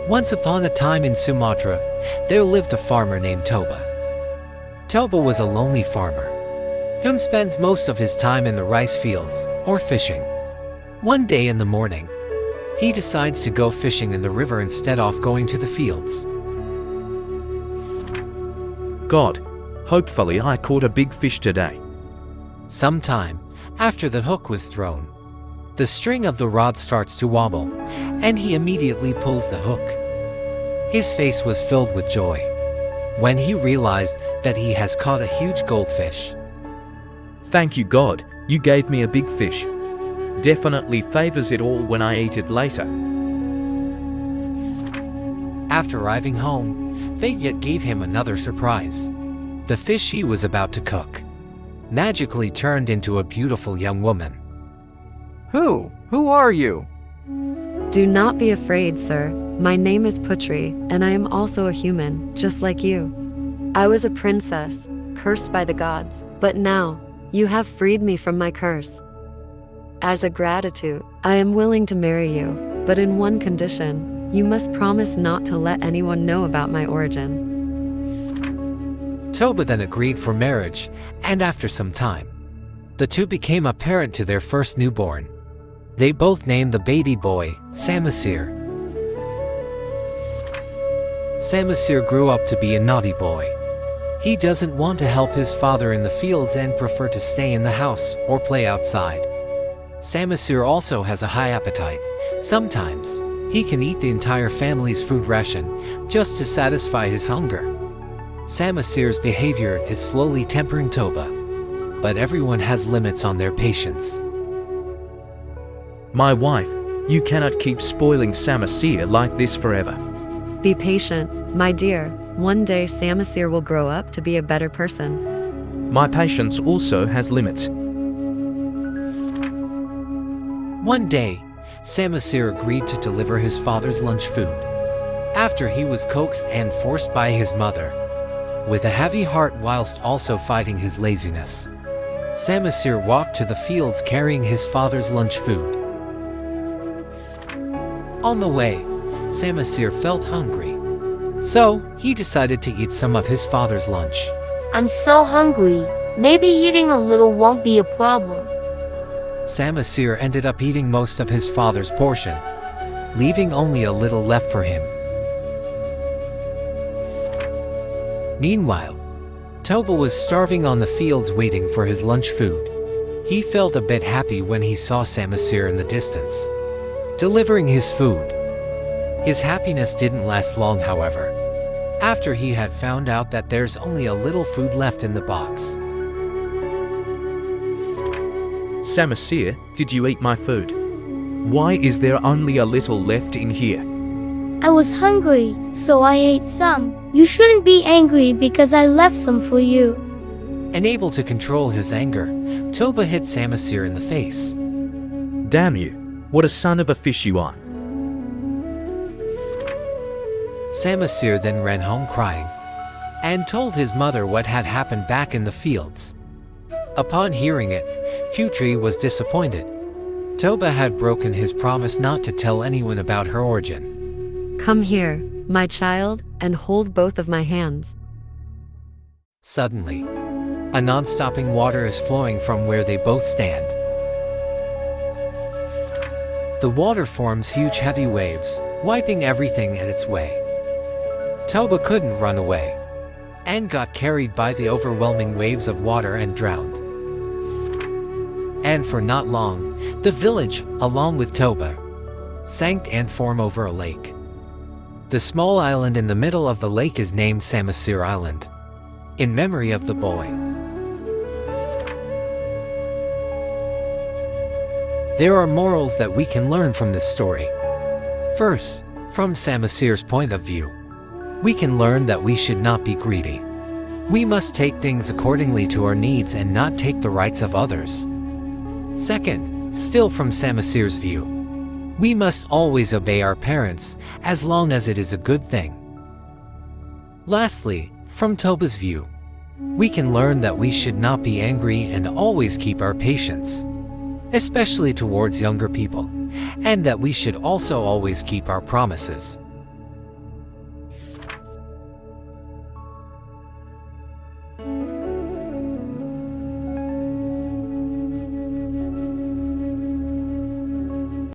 Once upon a time in Sumatra, there lived a farmer named Toba. Toba was a lonely farmer, whom spends most of his time in the rice fields or fishing. One day in the morning, he decides to go fishing in the river instead of going to the fields. God, hopefully I caught a big fish today. Sometime after the hook was thrown, the string of the rod starts to wobble, and he immediately pulls the hook. His face was filled with joy when he realized that he has caught a huge goldfish. Thank you, God, you gave me a big fish. Definitely favors it all when I eat it later. After arriving home, fate yet gave him another surprise. The fish he was about to cook magically turned into a beautiful young woman. Who are you? Do not be afraid, sir. My name is Putri, and I am also a human, just like you. I was a princess, cursed by the gods, but now you have freed me from my curse. As a gratitude, I am willing to marry you, but in one condition: you must promise not to let anyone know about my origin. Toba then agreed for marriage, and after some time, the two became a parent to their first newborn. They both named the baby boy Samasir. Samasir grew up to be a naughty boy. He doesn't want to help his father in the fields and prefer to stay in the house or play outside. Samasir also has a high appetite. Sometimes, he can eat the entire family's food ration just to satisfy his hunger. Samasir's behavior is slowly tempering Toba, but everyone has limits on their patience. My wife, you cannot keep spoiling Samasir like this forever. Be patient, my dear. One day Samasir will grow up to be a better person. My patience also has limits. One day, Samasir agreed to deliver his father's lunch food. After he was coaxed and forced by his mother, with a heavy heart whilst also fighting his laziness, Samasir walked to the fields carrying his father's lunch food. On the way, Samasir felt hungry, so he decided to eat some of his father's lunch. I'm so hungry. Maybe eating a little won't be a problem. Samasir ended up eating most of his father's portion, leaving only a little left for him. Meanwhile, Toba was starving on the fields waiting for his lunch food. He felt a bit happy when he saw Samasir in the distance, delivering his food. His happiness didn't last long, however, after he had found out that there's only a little food left in the box. Samasir, did you eat my food? Why is there only a little left in here? I was hungry, so I ate some. You shouldn't be angry because I left some for you. Unable to control his anger, Toba hit Samasir in the face. Damn you, what a son of a fish you are. Samasir then ran home crying and told his mother what had happened back in the fields. Upon hearing it, Putri was disappointed. Toba had broken his promise not to tell anyone about her origin. Come here, my child, and hold both of my hands. Suddenly, a non-stopping water is flowing from where they both stand. The water forms huge heavy waves, wiping everything in its way. Toba couldn't run away, and got carried by the overwhelming waves of water and drowned. And for not long, the village, along with Toba, sank and formed over a lake. The small island in the middle of the lake is named Samasir Island, in memory of the boy. There are morals that we can learn from this story. First, from Samasir's point of view, we can learn that we should not be greedy. We must take things accordingly to our needs and not take the rights of others. Second, still from Samasir's view, we must always obey our parents as long as it is a good thing. Lastly, from Toba's view, we can learn that we should not be angry and always keep our patience, especially towards younger people, and that we should also always keep our promises.